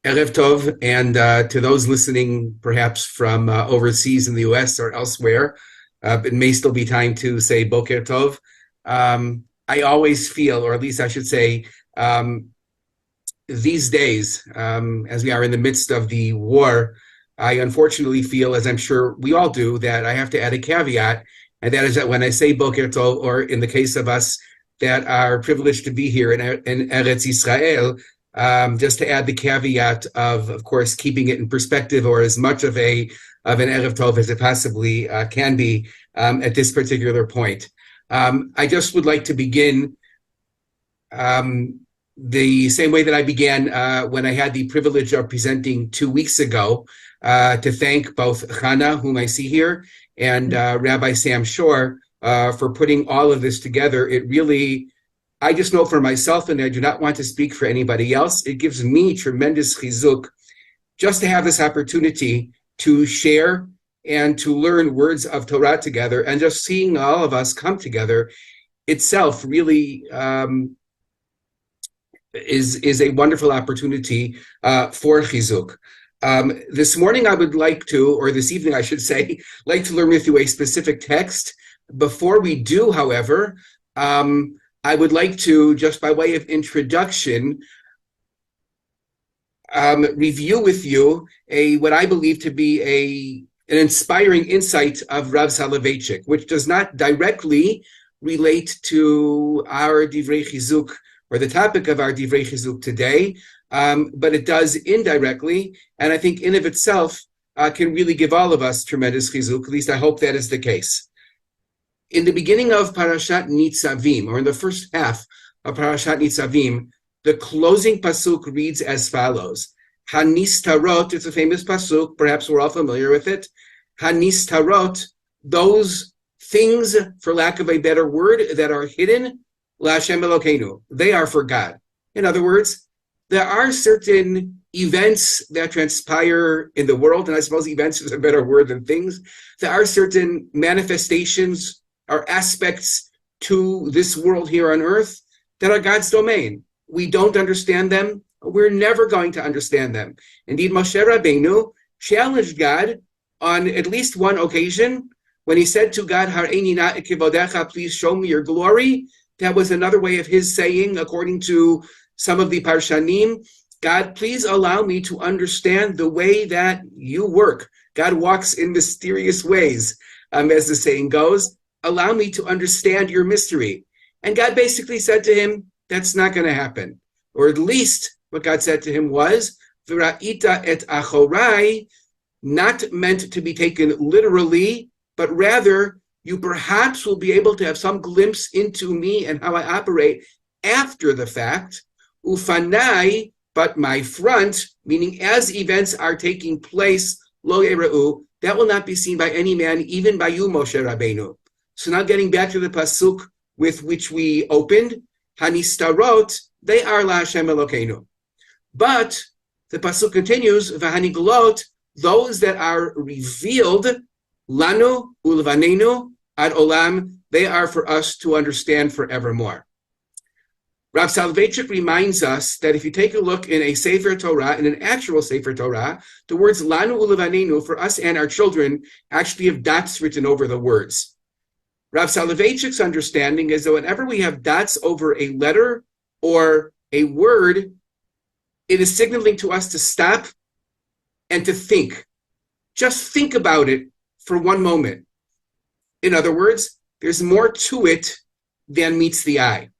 Erev Tov, and to those listening perhaps from overseas in the US or elsewhere, it may still be time to say Boker Tov. I always feel, or at least I should say, these days, as we are in the midst of the war, I unfortunately feel, as I'm sure we all do, that I have to add a caveat, and that is that when I say Boker Tov, or in the case of us that are privileged to be here in Eretz Yisrael, just to add the caveat of course, keeping it in perspective, or as much of an Erev Tov as it possibly can be at this particular point. I just would like to begin the same way that I began when I had the privilege of presenting 2 weeks ago, to thank both Chana, whom I see here, and Rabbi Sam Shore for putting all of this together. It really, I just know for myself, and I do not want to speak for anybody else, it gives me tremendous chizuk just to have this opportunity to share and to learn words of Torah together, and just seeing all of us come together itself really is a wonderful opportunity for chizuk. This morning I would like to, or this evening I should say, like to learn with you a specific text. Before we do, however, I would like to, just by way of introduction, review with you what I believe to be an inspiring insight of Rav Soloveitchik, which does not directly relate to our Divrei Chizuk, or the topic of our Divrei Chizuk today, but it does indirectly, and I think in of itself can really give all of us tremendous chizuk. At least I hope that is the case. In the beginning of Parashat Nitzavim, or in the first half of Parashat Nitzavim, the closing pasuk reads as follows: Hanistarot, it's a famous pasuk, perhaps we're all familiar with it. Hanistarot, those things, for lack of a better word, that are hidden, LaHashem Elokeinu, they are for God. In other words, there are certain events that transpire in the world, and I suppose events is a better word than things. There are certain manifestations or aspects to this world here on earth that are God's domain. We don't understand them. We're never going to understand them. Indeed, Moshe Rabbeinu challenged God on at least one occasion when he said to God, Hareini na kivodecha, please show me your glory. That was another way of his saying, according to some of the Parshanim, God, please allow me to understand the way that you work. God walks in mysterious ways, as the saying goes. Allow me to understand your mystery. And God basically said to him, that's not going to happen. Or at least what God said to him was, V'ra'ita et achorai, not meant to be taken literally, but rather you perhaps will be able to have some glimpse into me and how I operate after the fact. Ufanai, but my front, meaning as events are taking place, lo yera'u, that will not be seen by any man, even by you, Moshe Rabbeinu. So now getting back to the pasuk with which we opened, Hanistarot, they are LaHashem Elokeinu. But the pasuk continues, V'haniglot, those that are revealed, Lanu ulvanenu ad olam, they are for us to understand forevermore. Rav Soloveitchik reminds us that if you take a look in a Sefer Torah, in an actual Sefer Torah, the words Lanu ulvanenu, for us and our children, actually have dots written over the words. Rav Soloveitchik's understanding is that whenever we have dots over a letter or a word, it is signaling to us to stop and to think. Just think about it for one moment. In other words, there's more to it than meets the eye.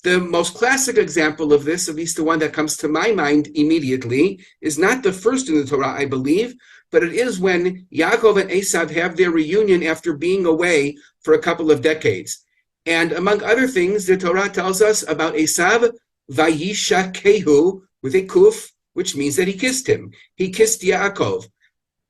The most classic example of this, at least the one that comes to my mind immediately, is not the first in the Torah, I believe, but it is when Yaakov and Esav have their reunion after being away for a couple of decades. And among other things, the Torah tells us about Esav, Vayishakehu, with a kuf, which means that he kissed him. He kissed Yaakov,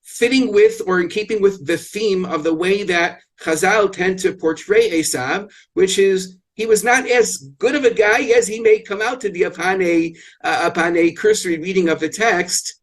fitting with, or in keeping with, the theme of the way that Chazal tend to portray Esav, which is he was not as good of a guy as he may come out to be upon a cursory reading of the text.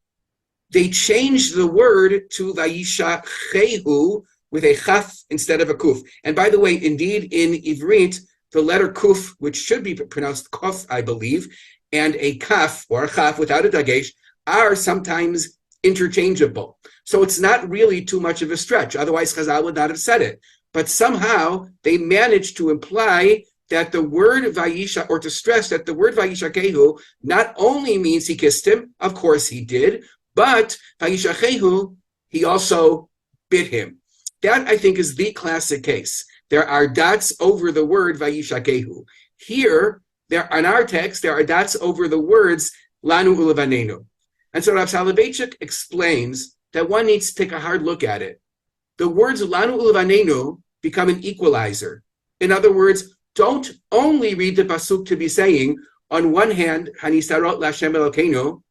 They changed the word to Vayishakehu with a chaf instead of a kuf. And by the way, indeed, in Ivrit, the letter kuf, which should be pronounced kof, I believe, and a kaf, or a chaf without a dagesh, are sometimes interchangeable. So it's not really too much of a stretch. Otherwise, Chazal would not have said it. But somehow they managed to imply that the word Vayisha, or to stress that the word Vayishakehu not only means he kissed him, of course he did, but Vayishakehu, he also bit him. That, I think, is the classic case. There are dots over the word Vayishakehu. Here, in our text, there are dots over the words Lanu Ulevanenu. And so Rav Soloveitchik explains that one needs to take a hard look at it. The words Lanu Ulevanenu become an equalizer. In other words, don't only read the pasuk to be saying, on one hand, Hanisarot Lashem Elokeinu,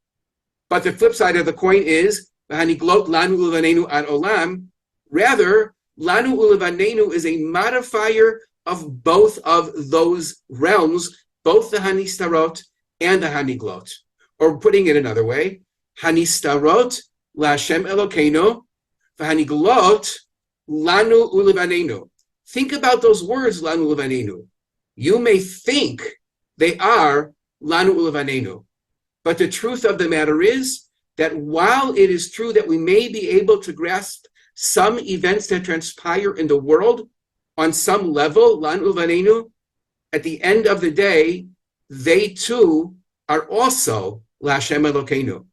but the flip side of the coin is, Haniglot Lanu Ulevanenu ad Olam. Rather, Lanu Ulevanenu is a modifier of both of those realms, both the Hanistarot and the Haniglot. Or putting it another way, Hanistarot Lashem Elokeinu, Haniglot Lanu Ulevanenu. Think about those words, Lanu Ulevanenu. You may think they are Lanu Ulevanenu, but the truth of the matter is that while it is true that we may be able to grasp some events that transpire in the world on some level, Lanu Ulevanenu, at the end of the day, they too are also Lashem Elokeinu.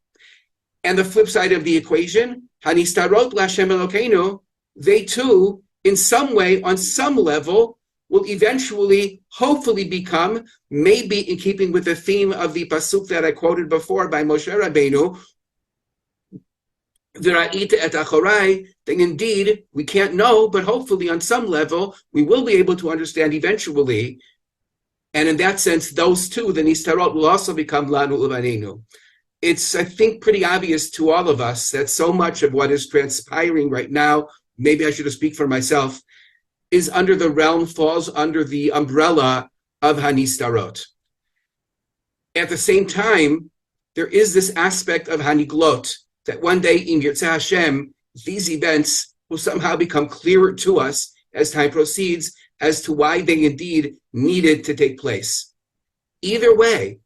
And the flip side of the equation, Hanistarot Lashem Elokeinu, they too, in some way, on some level, will eventually, hopefully become, maybe in keeping with the theme of the pasuk that I quoted before by Moshe Rabbeinu, V'ra'ita et achorai, then indeed, we can't know, but hopefully on some level, we will be able to understand eventually. And in that sense, those two, the Nistarot, will also become Lanu Ulevanenu. It's, I think, pretty obvious to all of us that so much of what is transpiring right now, maybe I should speak for myself, is under the realm, falls under the umbrella of Hanistarot. At the same time, there is this aspect of Haniglot, that one day in Yirtzeh Hashem, these events will somehow become clearer to us as time proceeds as to why they indeed needed to take place. Either way,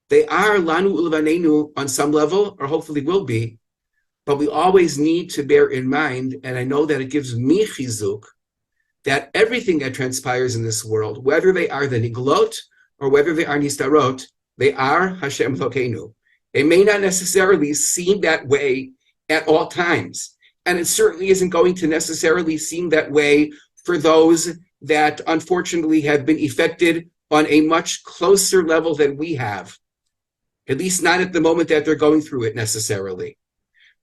they are Lanu Ulevanenu on some level, or hopefully will be, but we always need to bear in mind, and I know that it gives me Chizuk, that everything that transpires in this world, whether they are the Niglot or whether they are Nistarot, they are Hashem Elokeinu. It may not necessarily seem that way at all times, and it certainly isn't going to necessarily seem that way for those that unfortunately have been affected on a much closer level than we have, at least not at the moment that they're going through it necessarily.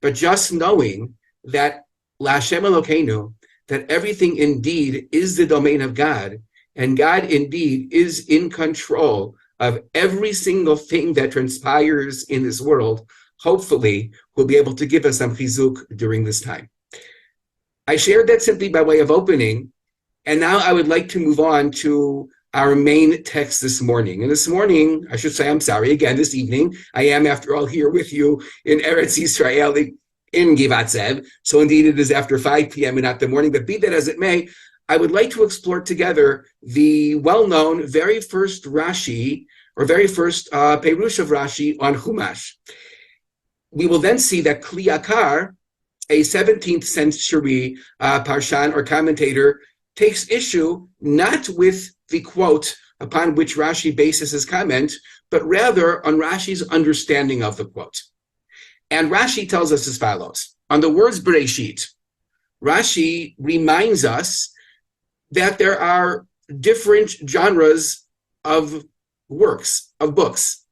But just knowing that Lashem Elokeinu, that everything indeed is the domain of God, and God indeed is in control of every single thing that transpires in this world, hopefully will be able to give us some chizuk during this time. I shared that simply by way of opening, and now I would like to move on to our main text this morning. And this morning, I should say, I'm sorry, again, this evening, I am, after all, here with you in Eretz Yisrael, in Givat Zev. So indeed, it is after 5 p.m. and not the morning, but be that as it may, I would like to explore together the well-known very first Rashi, or very first Perush of Rashi on Chumash. We will then see that Kli Yakar, a 17th century parshan or commentator, takes issue not with the quote upon which Rashi bases his comment, but rather on Rashi's understanding of the quote. And Rashi tells us as follows. On the words BERESHIT, Rashi reminds us that there are different genres of works, of books.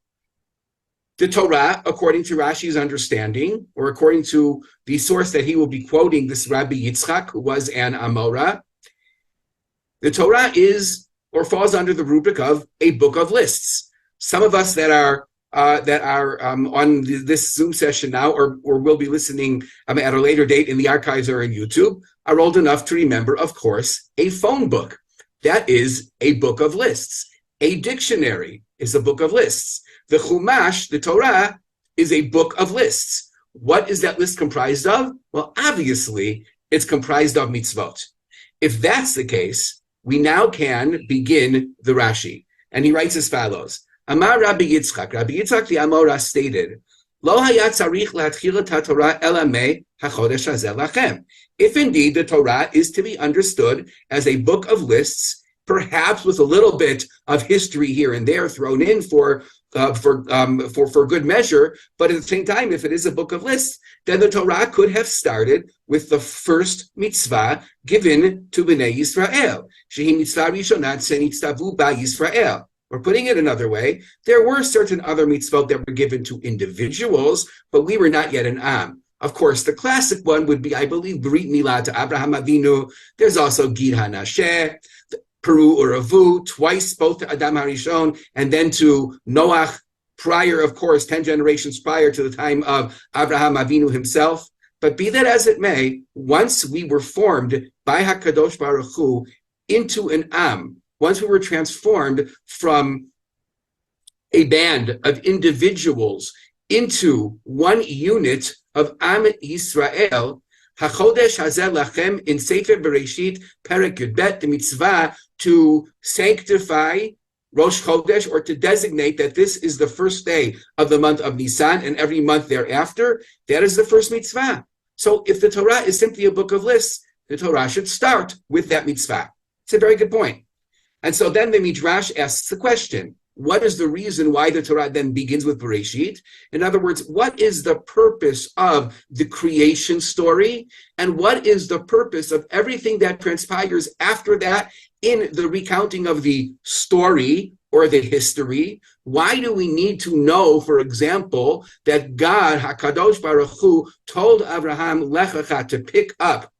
The Torah, according to Rashi's understanding, or according to the source that he will be quoting, this Rabbi Yitzchak, who was an Amora, the Torah is, or falls under the rubric of a book of lists. Some of us that are on this Zoom session now, or will be listening at a later date in the archives or on YouTube, are old enough to remember, of course, a phone book. That is a book of lists. A dictionary is a book of lists. The Chumash, the Torah, is a book of lists. What is that list comprised of? Well, obviously, it's comprised of mitzvot. If that's the case, we now can begin the Rashi. And he writes as follows. Amar Rabbi Yitzchak the Amora stated, If indeed the Torah is to be understood as a book of lists, perhaps with a little bit of history here and there thrown in for good measure, but at the same time, if it is a book of lists, then the Torah could have started with the first mitzvah given to Bnei Yisrael. Shehi mitzvah rishonat shenitztavu ba Yisrael. Or putting it another way, there were certain other mitzvot that were given to individuals, but we were not yet an Am. Of course, the classic one would be, I believe, Brit Milah to Abraham Avinu. There's also Gid HaNasheh, Peru Uravu, twice both to Adam HaRishon, and then to Noach, prior, of course, 10 generations prior to the time of Abraham Avinu himself. But be that as it may, once we were formed by HaKadosh Baruch Hu into an Am, once we were transformed from a band of individuals into one unit of Am Yisrael, HaChodesh Hazeh Lachem in Sefer Bereshit, Perek Yudbet, the mitzvah to sanctify Rosh Chodesh, or to designate that this is the first day of the month of Nisan and every month thereafter, that is the first mitzvah. So if the Torah is simply a book of lists, the Torah should start with that mitzvah. It's a very good point. And so then the Midrash asks the question, what is the reason why the Torah then begins with Bereshit? In other words, what is the purpose of the creation story? And what is the purpose of everything that transpires after that in the recounting of the story or the history? Why do we need to know, for example, that God, HaKadosh Baruch Hu, told Abraham, Lech Lecha, to pick up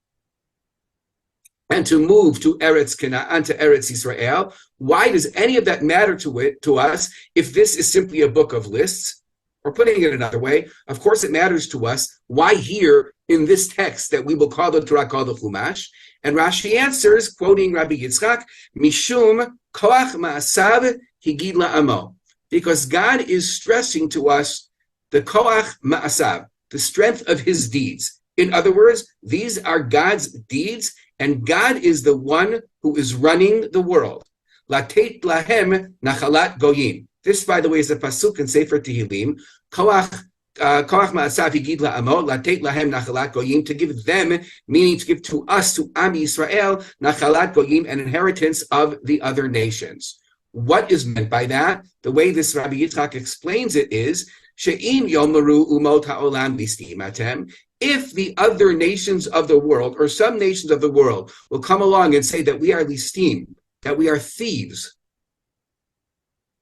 and to move to Eretz Canaan, to Eretz Yisrael? Why does any of that matter to us if this is simply a book of lists? Or putting it another way, of course it matters to us. Why here in this text that we will call the Torah, called the Chumash? And Rashi answers, quoting Rabbi Yitzchak, Mishum koach ma'asav higid la'amo. Because God is stressing to us the koach ma'asav, the strength of his deeds. In other words, these are God's deeds, and God is the one who is running the world. Latet lahem nachalat goyim. This, by the way, is a pasuk in Sefer Tehillim. Koach ma'asav higid la'amo, latet lahem nachalat goyim, to give them, meaning to give to us, to Am Yisrael, nachalat goyim, an inheritance of the other nations. What is meant by that? The way this Rabbi Yitzchak explains it is, she'im yomaru umot ha'olam listimatem. If the other nations of the world, or some nations of the world, will come along and say that we are listim, that we are thieves,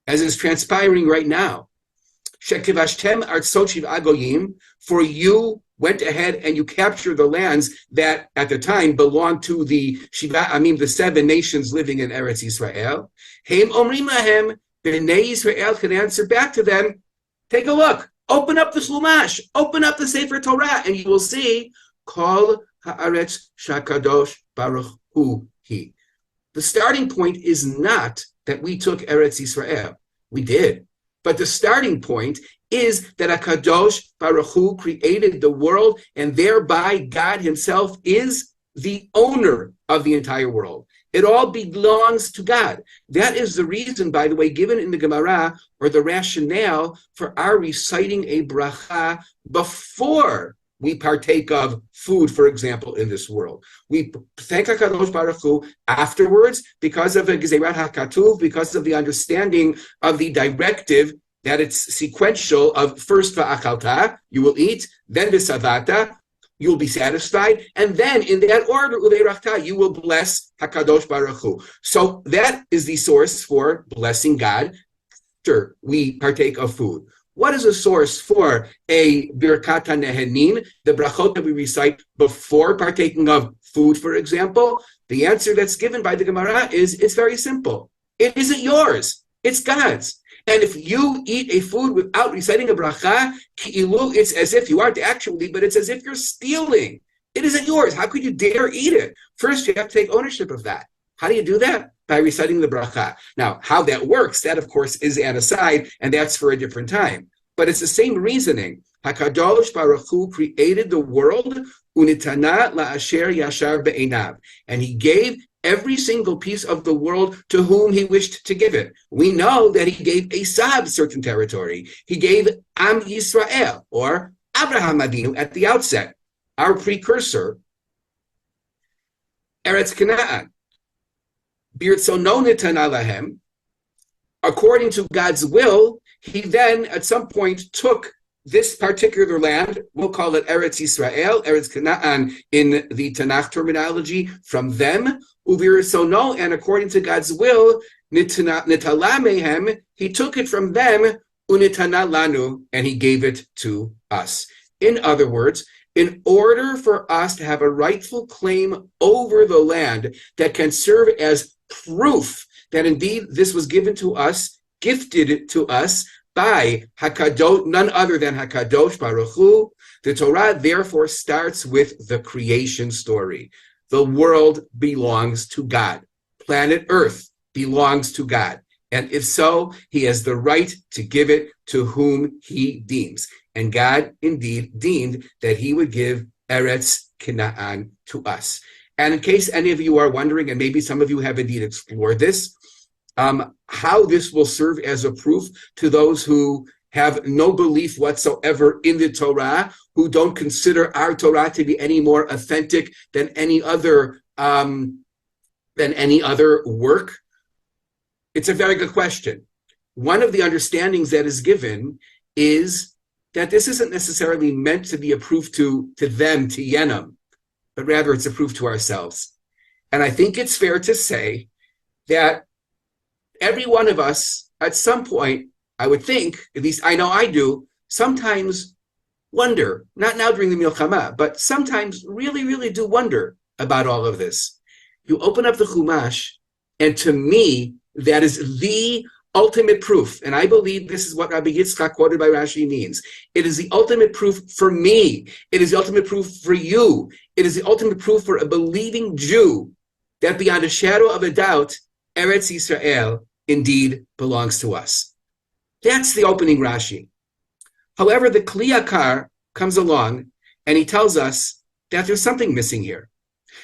as is transpiring right now, shekivashtem artzot shiv'a goyim, for you went ahead and you captured the lands that at the time belonged to the the 7 nations living in Eretz Yisrael. Heim omrim lahem, Bnei Yisrael can answer back to them, take a look. Open up the Chumash, open up the Sefer Torah, and you will see, Kol haaretz shakadosh baruch hu hi. The starting point is not that we took Eretz Yisrael. We did. But the starting point is that HaKadosh Baruch Hu created the world, and thereby God himself is the owner of the entire world. It all belongs to God. That is the reason, by the way, given in the Gemara, or the rationale for our reciting a bracha before we partake of food, for example, in this world. We thank HaKadosh Baruch Hu afterwards because of a Gezerat HaKatuv, because of the understanding of the directive that it's sequential of first va'achalta, you will eat, then v'savata, you will be satisfied, and then in that order, uveirachta, you will bless HaKadosh Baruch Hu. So that is the source for blessing God after we partake of food. What is a source for a birkat nehenin, the brachot that we recite before partaking of food, for example? The answer that's given by the Gemara is, it's very simple. It isn't yours, it's God's. And if you eat a food without reciting a bracha, ki'ilu, it's as if you aren't actually, but it's as if you're stealing. It isn't yours. How could you dare eat it? First, you have to take ownership of that. How do you do that? By reciting the bracha. Now, how that works, that of course is an aside, and that's for a different time. But it's the same reasoning. HaKadosh Baruch Hu created the world, unitana la'asher yashar be'enav, and he gave every single piece of the world to whom he wished to give it. We know that he gave Esav certain territory. He gave Am Yisrael, or Abraham Avinu at the outset, our precursor, Eretz Canaan. Birtzono nitana lahem. According to God's will, he then at some point took this particular land, we'll call it Eretz Yisrael, Eretz Canaan in the Tanakh terminology, from them, Ubirsono, and according to God's will, Nitala mehem, he took it from them, Unitana lanu, and he gave it to us. In other words, in order for us to have a rightful claim over the land that can serve as proof that indeed this was given to us, gifted to us, by Hakadosh, none other than Hakadosh Baruch Hu. The Torah therefore starts with the creation story. The world belongs to God. Planet Earth belongs to God. And if so, he has the right to give it to whom he deems. And God indeed deemed that he would give Eretz Canaan to us. And in case any of you are wondering, and maybe some of you have indeed explored this, how this will serve as a proof to those who have no belief whatsoever in the Torah, who don't consider our Torah to be any more authentic than any other work. It's a very good question. One of the understandings that is given is that this isn't necessarily meant to be a proof to them, to Yenim, but rather it's a proof to ourselves. And I think it's fair to say that every one of us, at some point, I would think, at least I know I do, sometimes wonder, not now during the Milchama, but sometimes really, really do wonder about all of this. You open up the Chumash, and to me, that is the ultimate proof. And I believe this is what Rabbi Yitzchak quoted by Rashi means. It is the ultimate proof for me. It is the ultimate proof for you. It is the ultimate proof for a believing Jew that beyond a shadow of a doubt, Eretz Yisrael indeed belongs to us. That's the opening Rashi. However, the Kli Yakar comes along and he tells us that there's something missing here.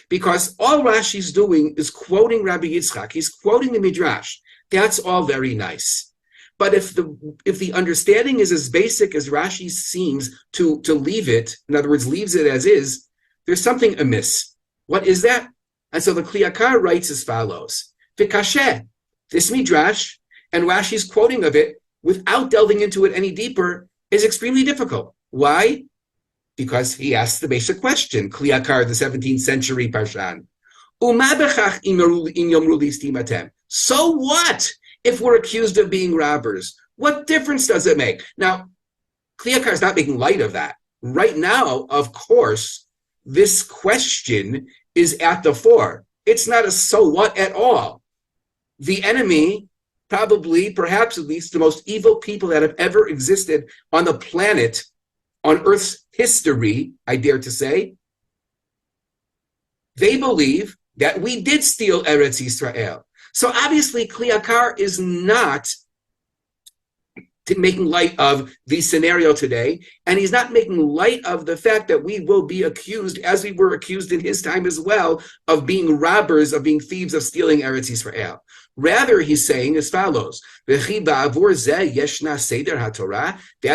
Because all Rashi's doing is quoting Rabbi Yitzchak. He's quoting the Midrash. That's all very nice. But if the understanding is as basic as Rashi seems to leave it, in other words, leaves it as is, there's something amiss. What is that? And so the Kli Yakar writes as follows. V'kasheh. This Midrash, and Rashi's quoting of it, without delving into it any deeper, is extremely difficult. Why? Because he asks the basic question, Kli Yakar, the 17th century Parshan. So what if we're accused of being robbers? What difference does it make? Now, Kli Yakar is not making light of that. Right now, of course, this question is at the fore. It's not a so what at all. The enemy, probably, perhaps at least, the most evil people that have ever existed on the planet, on Earth's history, I dare to say, they believe that we did steal Eretz Yisrael. So obviously, Kli Yakar is not making light of the scenario today, and he's not making light of the fact that we will be accused, as we were accused in his time as well, of being robbers, of being thieves, of stealing Eretz Yisrael. Rather, he's saying as follows, that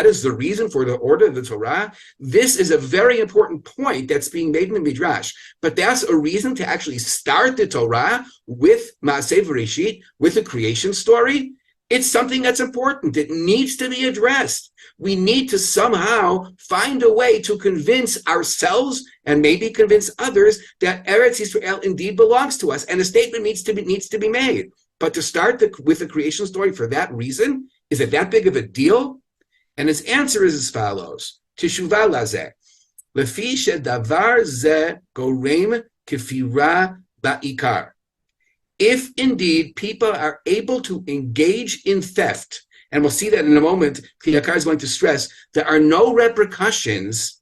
is the reason for the order of the Torah. This is a very important point that's being made in the Midrash, but that's a reason to actually start the Torah with Maaseh BERESHIT, with the creation story. It's something that's important. It needs to be addressed. We need to somehow find a way to convince ourselves and maybe convince others that Eretz Yisrael indeed belongs to us, and a statement needs to be made. But to start with the creation story for that reason, is it that big of a deal? And his answer is as follows: Teshuvah lazeh, lefi shedavar zeh gorem kefira ba'ikar. If indeed people are able to engage in theft, and we'll see that in a moment, Kli Yakar is going to stress, there are no repercussions,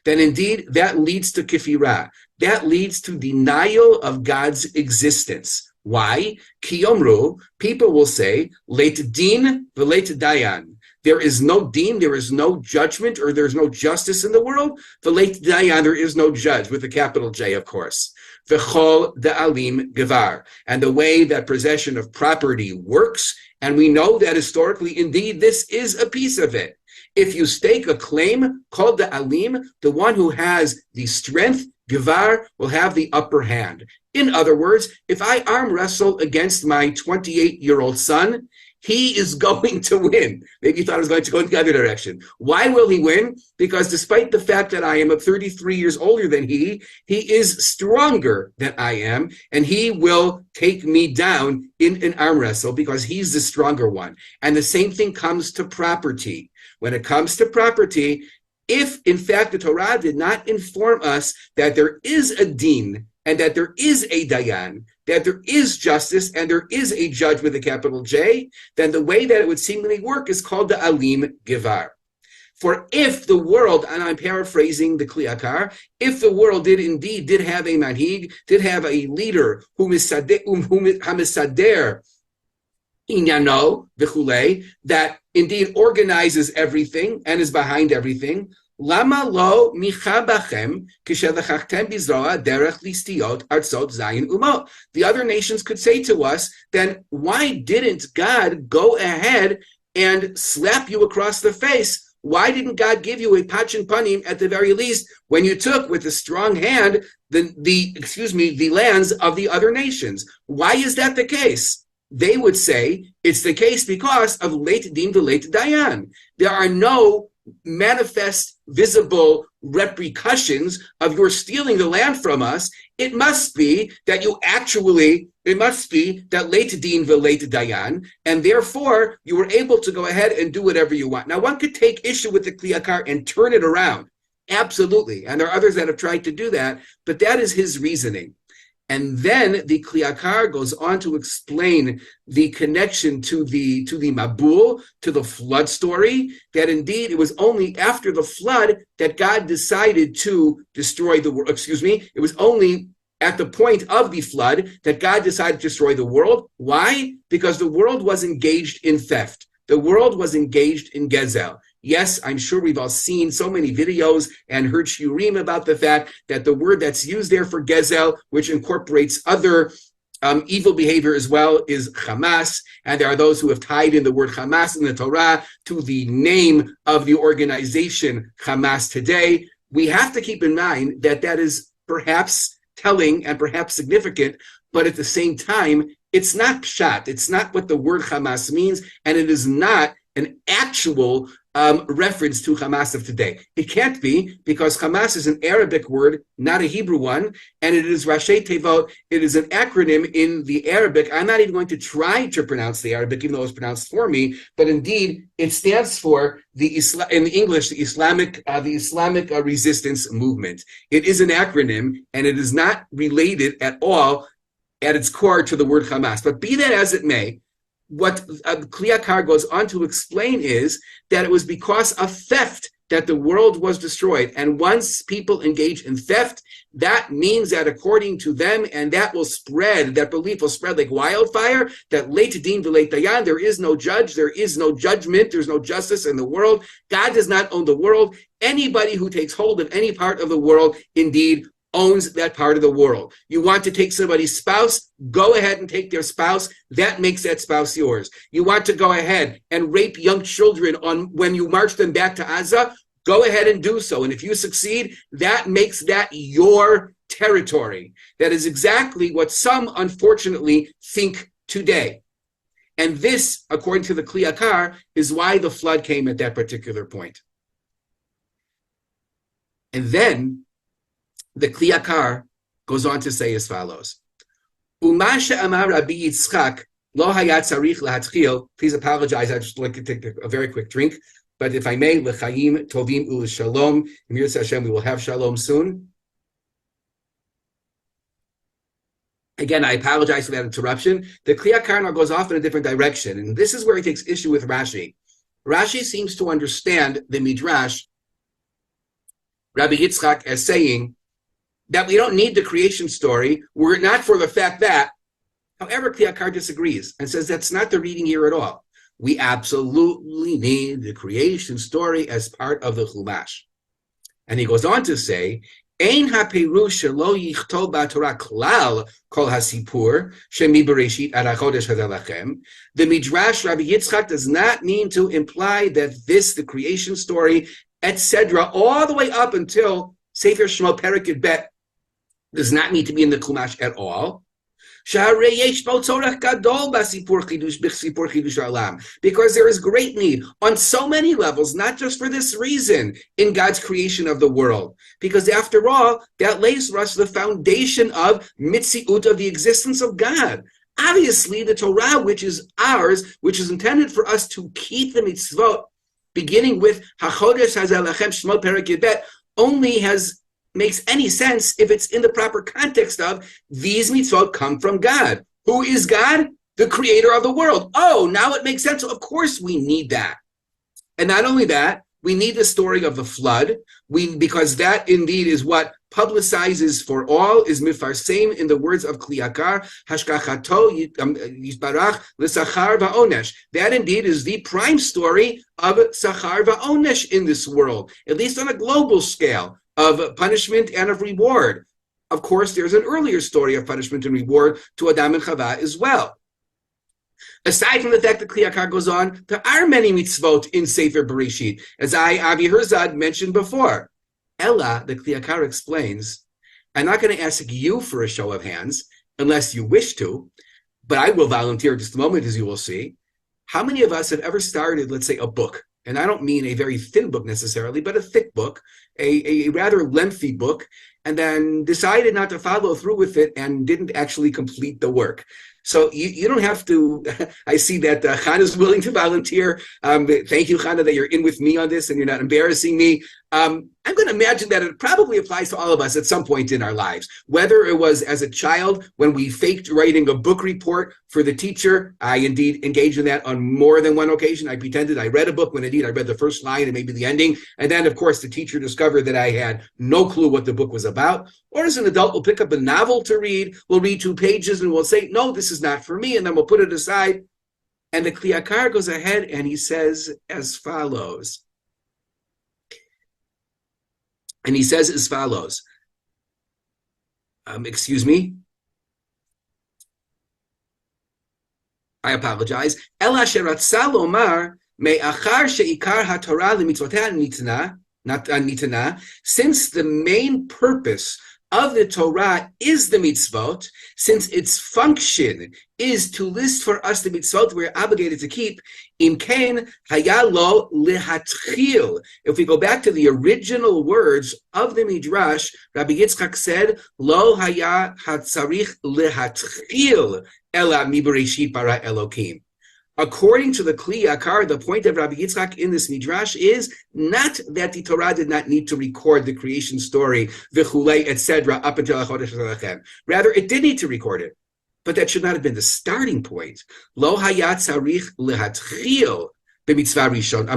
then indeed that leads to kefirah. That leads to denial of God's existence. Why? Ki yomru, people will say, leit din v'leit dayan. There is no din, there is no judgment, or there's no justice in the world. V'leit dayan, there is no judge, with a capital J, of course. v'chol da'alim gevar, and the way that possession of property works. And we know that historically, indeed, this is a piece of it. If you stake a claim called the alim, the one who has the strength, gevar, will have the upper hand. In other words, if I arm wrestle against my 28-year-old son, he is going to win. Maybe you thought I was going to go in the other direction. Why will he win? Because despite the fact that I am 33 years older than he is stronger than I am, and he will take me down in an arm wrestle because he's the stronger one. And the same thing comes to property. When it comes to property, if in fact the Torah did not inform us that there is a din and that there is a dayan, that there is justice and there is a judge with a capital J, then the way that it would seemingly work is called the alim gevar. For if the world, and I'm paraphrasing the Kli Yakar, if the world did have a manhig, did have a leader who hamisader inyano v'chulei, that indeed organizes everything and is behind everything, lama lo micha bachem kishelachachtem bizroa derech listiot artzot zayin umot. The other nations could say to us, then why didn't God go ahead and slap you across the face? Why didn't God give you a pachin panim at the very least when you took with a strong hand the lands of the other nations? Why is that the case? They would say it's the case because of late din to late dayan. There are no manifest, visible repercussions of your stealing the land from us. It must be that late din v'late dayan, and therefore you were able to go ahead and do whatever you want. Now, one could take issue with the Kli Yakar and turn it around. Absolutely. And there are others that have tried to do that, but that is his reasoning. And then the Kli Yakar goes on to explain the connection to the Mabul, to the flood story, that indeed it was only after the flood that God decided to destroy the world. It was only at the point of the flood that God decided to destroy the world. Why? Because the world was engaged in theft. The world was engaged in gezel. Yes, I'm sure we've all seen so many videos and heard shiurim about the fact that the word that's used there for gezel, which incorporates other evil behavior as well, is Hamas. And there are those who have tied in the word Hamas in the Torah to the name of the organization Hamas today. We have to keep in mind that that is perhaps telling and perhaps significant, but at the same time, it's not pshat. It's not what the word Hamas means, and it is not an actual reference to Hamas of today. It can't be, because Hamas is an Arabic word, not a Hebrew one, and it is Rashi Tevot. It is an acronym in the Arabic. I'm not even going to try to pronounce the Arabic, even though it's pronounced for me, but indeed it stands for in English, the Islamic resistance movement. It is an acronym, and it is not related at all at its core to the word Hamas. But be that as it may, what Kli Yakar goes on to explain is that it was because of theft that the world was destroyed. And once people engage in theft, that means that according to them, and that belief will spread like wildfire, that late din v'late dayan, there is no judge, there is no judgment, there's no justice in the world. God does not own the world. Anybody who takes hold of any part of the world, indeed, owns that part of the world. You want to take somebody's spouse, go ahead and take their spouse. That makes that spouse yours. You want to go ahead and rape young children when you march them back to Gaza, go ahead and do so. And if you succeed, that makes that your territory. That is exactly what some, unfortunately, think today. And this, according to the Kli Yakar, is why the flood came at that particular point. And then the Kli Yakar goes on to say as follows: Umasha amar Rabbi Yitzchak lo hayat tzarich lahatchil. Please apologize. I just like to take a very quick drink. But if I may, l'chaim tovim u'shalom. Emir Hashem, we will have shalom soon. Again, I apologize for that interruption. The Kli Yakar now goes off in a different direction, and this is where he takes issue with Rashi. Rashi seems to understand the Midrash, Rabbi Yitzchak, as saying that we don't need the creation story were it not for the fact that, however, Kli Yakar disagrees and says that's not the reading here at all. We absolutely need the creation story as part of the Chumash. And he goes on to say, Ein hapirush shelo yichtol b'Torah klal kol hasipur shemi bereshit ad hachodesh hazeh lachem. The Midrash Rabbi Yitzchak does not mean to imply that this, the creation story, etc., all the way up until Sefer Shmo Perek Yud Bet, does not need to be in the Chumash at all. Because there is great need on so many levels, not just for this reason, in God's creation of the world. Because after all, that lays for us the foundation of mitziut, of the existence of God. Obviously, the Torah, which is ours, which is intended for us to keep the mitzvot, beginning with Hachodesh Hazeh Lachem Shmo Perek Yud Bet, only makes any sense if it's in the proper context of these mitzvot come from God. Who is God? The creator of the world. Oh, now it makes sense. So of course we need that. And not only that, we need the story of the flood, because that indeed is what publicizes for all, is mifarsem, in the words of Kliyakar, hashkachato yisbarach l'sachar va'onesh. That indeed is the prime story of sachar va'onesh in this world, at least on a global scale, of punishment and of reward. Of course, there's an earlier story of punishment and reward to Adam and Chava as well. Aside from the fact that Kliyakar goes on, there are many mitzvot in Sefer Bereshit, as Rabbi Herzog mentioned before. Ella, the Kliyakar explains, I'm not going to ask you for a show of hands, unless you wish to, but I will volunteer in just a moment, as you will see. How many of us have ever started, let's say, a book? And I don't mean a very thin book necessarily, but a thick book, a rather lengthy book, and then decided not to follow through with it and didn't actually complete the work. So you don't have to. I see that Chana is willing to volunteer. Thank you, Chana, that you're in with me on this and you're not embarrassing me. I'm going to imagine that it probably applies to all of us at some point in our lives. Whether it was as a child when we faked writing a book report for the teacher, I indeed engaged in that on more than one occasion. I pretended I read a book when indeed I read the first line and maybe the ending. And then, of course, the teacher discovered that I had no clue what the book was about. Or as an adult, we'll pick up a novel to read. We'll read 2 pages and we'll say, no, this is not for me. And then we'll put it aside. And the Kliyakar goes ahead and he says as follows. And he says as follows. Excuse me. I apologize. Ela sheratza lomar me'achar she'ikar haTorah lemitzvoteh nitana, since the main purpose of the Torah is the mitzvot, since its function is to list for us the mitzvot we're obligated to keep, imken haya lo lehatchil. If we go back to the original words of the Midrash, Rabbi Yitzchak said, lo haya hatzarich lehatchil ela mi bereshit bara Elokim. According to the Kliyakar, the point of Rabbi Yitzchak in this Midrash is not that the Torah did not need to record the creation story, v'chulei, etc., up until HaChodesh HaLachem. Rather, it did need to record it, but that should not have been the starting point. Lo hayat tzarich lehatchil b'mitzvah rishon,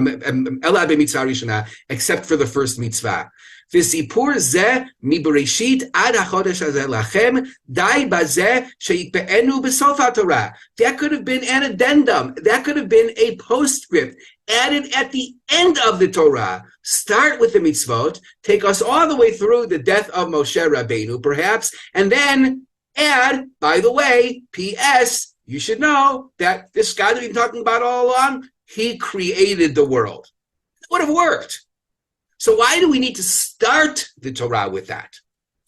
ela b'mitzvah rishona, except for the first mitzvah. V'sipur zeh mi bereshit ad hachodesh hazeh lachem dai bazeh sheikpe'enu b'sof haTorah. That could have been an addendum. That could have been a postscript added at the end of the Torah. Start with the mitzvot, take us all the way through the death of Moshe Rabbeinu, perhaps, and then add, by the way, P.S., you should know that this guy that we've been talking about all along, he created the world. It would have worked. So why do we need to start the Torah with that?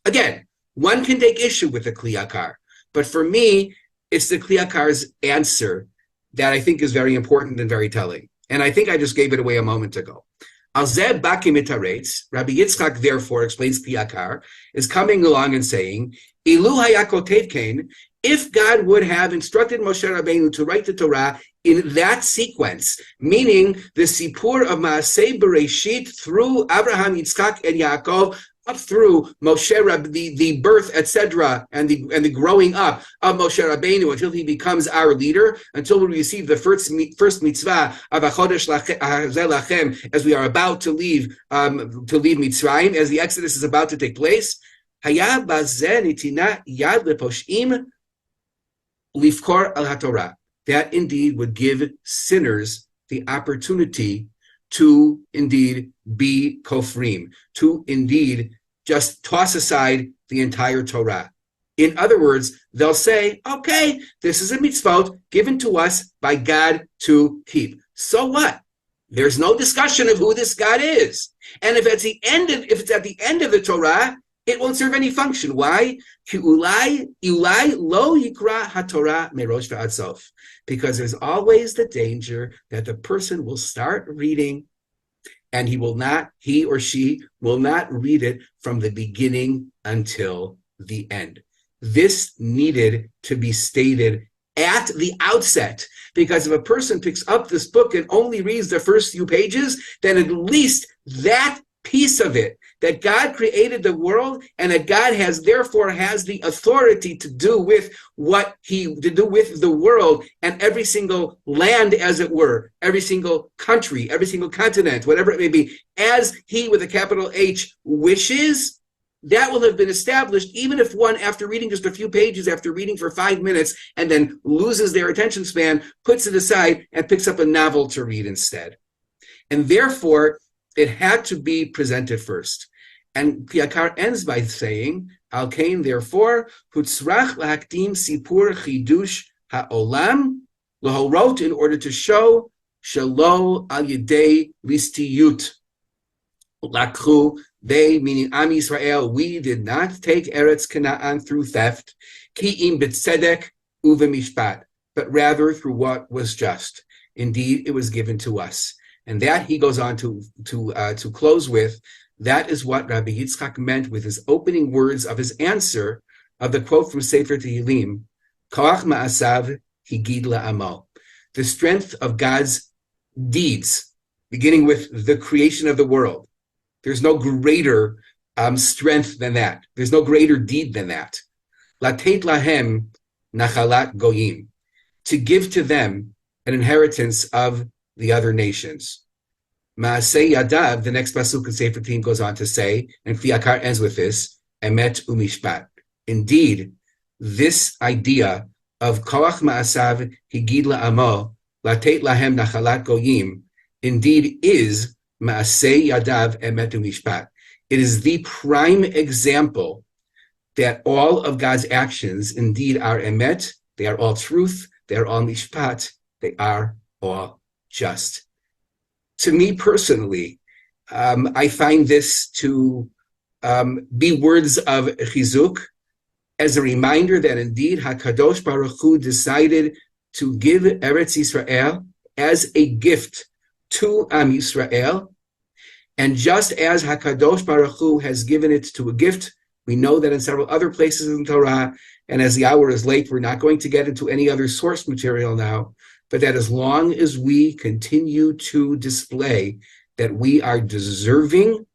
Again, one can take issue with the Kliyakar, but for me, it's the Kliyakar's answer that I think is very important and very telling. And I think I just gave it away a moment ago. Al-Zeh Baki Mitaretz, Rabbi Yitzchak, therefore, explains Kliyakar, is coming along and saying, Ilu hayakotev kain, if God would have instructed Moshe Rabbeinu to write the Torah in that sequence, meaning the Sipur of Maaseh Bereshit through Abraham, Yitzchak, and Yaakov, up through Moshe, the birth, etc., and the growing up of Moshe Rabbeinu until he becomes our leader, until we receive the first mitzvah of HaChodesh Hazeh Lachem, as we are about to leave Mitzrayim, as the Exodus is about to take place. Haya bazeh nitina yad leposhim lifkor al haTorah. That indeed would give sinners the opportunity to indeed be kofrim, to indeed just toss aside the entire Torah. In other words, they'll say, okay, this is a mitzvot given to us by God to keep. So what? There's no discussion of who this God is. And if it's at the end of the Torah, it won't serve any function. Why? Ulai lo yikra haTorah merosh v'ad sof. Because there's always the danger that the person will start reading and he or she will not read it from the beginning until the end. This needed to be stated at the outset, because if a person picks up this book and only reads the first few pages, then at least that piece of it, that God created the world and that God therefore has the authority to do with the world and every single land, as it were, every single country, every single continent, whatever it may be, as he with a capital H wishes, that will have been established, even if one, after reading just a few pages, after reading for 5 minutes, and then loses their attention span, puts it aside and picks up a novel to read instead. And therefore, it had to be presented first. And Piakar ends by saying, Al Kain, therefore, Hutzrach lahakdim sipur chidush ha'olam, wrote in order to show, Shalo al yedei listiyut, lakhu, they, meaning Am Yisrael, we did not take Eretz Canaan through theft, ki'im b'tzedek uvemishpat, but rather through what was just. Indeed, it was given to us. And that he goes on to close with, that is what Rabbi Yitzchak meant with his opening words of his answer of the quote from Sefer Tehillim, Koach ma'asav higid la'amo. The strength of God's deeds, beginning with the creation of the world. There's no greater strength than that. There's no greater deed than that. Latet lahem nachalat goyim. To give to them an inheritance of the other nations. Ma'aseh yadav, the next pasuk in Sefer Tehillim goes on to say, and Fiakar ends with this, emet umishpat. Indeed, this idea of koach ma'asav higid la'amo, latet lahem nachalat goyim, indeed is Ma'aseh yadav emet umishpat. It is the prime example that all of God's actions indeed are emet, they are all truth, they are all mishpat, they are all just. To me personally, I find this to be words of Chizuk, as a reminder that indeed HaKadosh Baruch Hu decided to give Eretz Yisrael as a gift to Am Yisrael, and just as HaKadosh Baruch Hu has given it to a gift, we know that in several other places in Torah, and as the hour is late, we're not going to get into any other source material now, but that as long as we continue to display that we are deserving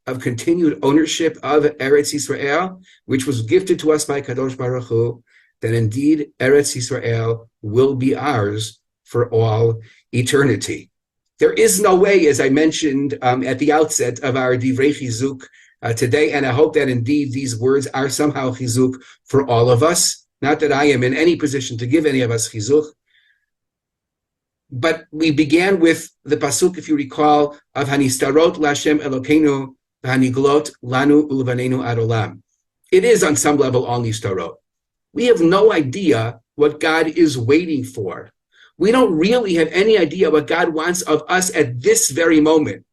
of continued ownership of Eretz Yisrael, which was gifted to us by Kadosh Baruch Hu, then indeed Eretz Yisrael will be ours for all eternity. There is no way, as I mentioned at the outset of our Divrei Chizuk today, and I hope that indeed these words are somehow Chizuk for all of us. Not that I am in any position to give any of us Chizuk, but we began with the pasuk, if you recall, of Hanistarot Lashem Elokeinu Haniglot Lanu Ulvanenu Adolam. It is on some level all Nistarot. We have no idea what God is waiting for. We don't really have any idea what God wants of us at this very moment.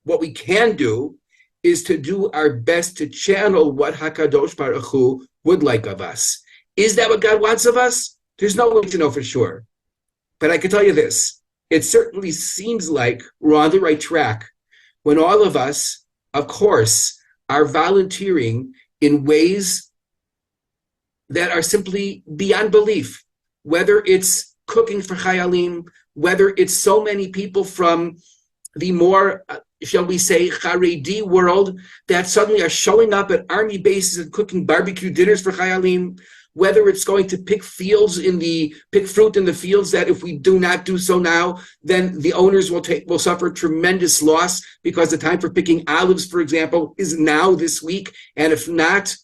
What we can do is to do our best to channel what HaKadosh Baruch Hu would like of us. Is that what God wants of us? There's no way to know for sure. But I can tell you this, it certainly seems like we're on the right track when all of us, of course, are volunteering in ways that are simply beyond belief, whether it's cooking for Chayalim, whether it's so many people from the more, shall we say, Haredi world that suddenly are showing up at army bases and cooking barbecue dinners for Chayalim, whether it's going to pick fruit in the fields that if we do not do so now, then the owners will suffer tremendous loss because the time for picking olives, for example, is now this week. And if not,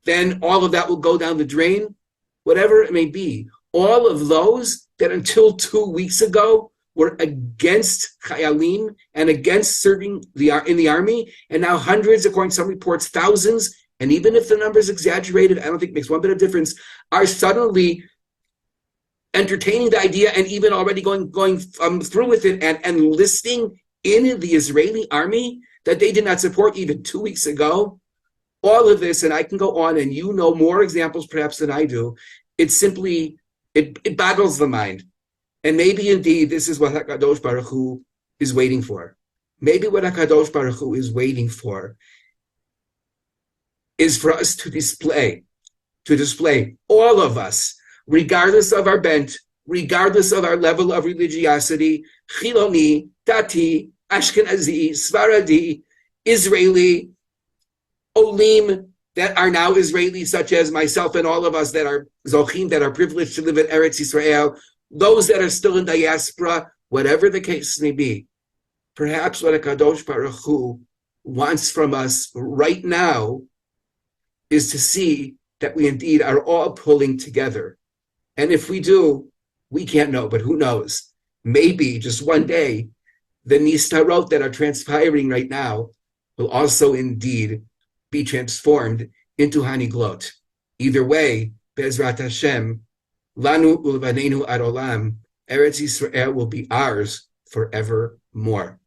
then all of that will go down the drain. Whatever it may be, all of those that until 2 weeks ago were against Chayalim and against serving in the army, and now hundreds, according to some reports, thousands, and even if the number is exaggerated, I don't think it makes one bit of difference, are suddenly entertaining the idea and even already going through with it and enlisting in the Israeli army that they did not support even 2 weeks ago. All of this, and I can go on, and you know more examples perhaps than I do. It's simply, it boggles the mind. And maybe indeed this is what HaKadosh Baruch Hu is waiting for. Maybe what HaKadosh Baruch Hu is waiting for is for us to display all of us, regardless of our bent, regardless of our level of religiosity, Chiloni, Dati, Ashkenazi, Sfaradi, Israeli, Olim that are now Israelis, such as myself and all of us that are Zochim, that are privileged to live in Eretz Yisrael, those that are still in diaspora, whatever the case may be. Perhaps what HaKadosh Baruch Hu wants from us right now is to see that we indeed are all pulling together. And if we do, we can't know, but who knows? Maybe just one day, the nistarot that are transpiring right now will also indeed be transformed into haniglot. Either way, Be'ezrat Hashem, Lanu ulvanenu ad olam, Eretz Yisrael will be ours forevermore.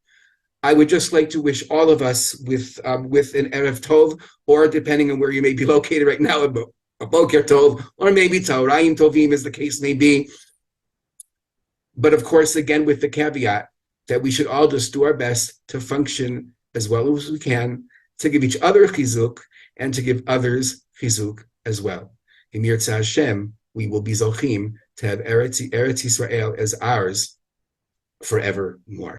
I would just like to wish all of us with an Erev Tov, or depending on where you may be located right now, a Boker Tov, or maybe Taorayim Tovim, as the case may be. But of course, again, with the caveat that we should all just do our best to function as well as we can, to give each other Chizuk, and to give others Chizuk as well. In Yirtzeh Hashem, we will be Zochim to have Eretz Yisrael as ours forevermore.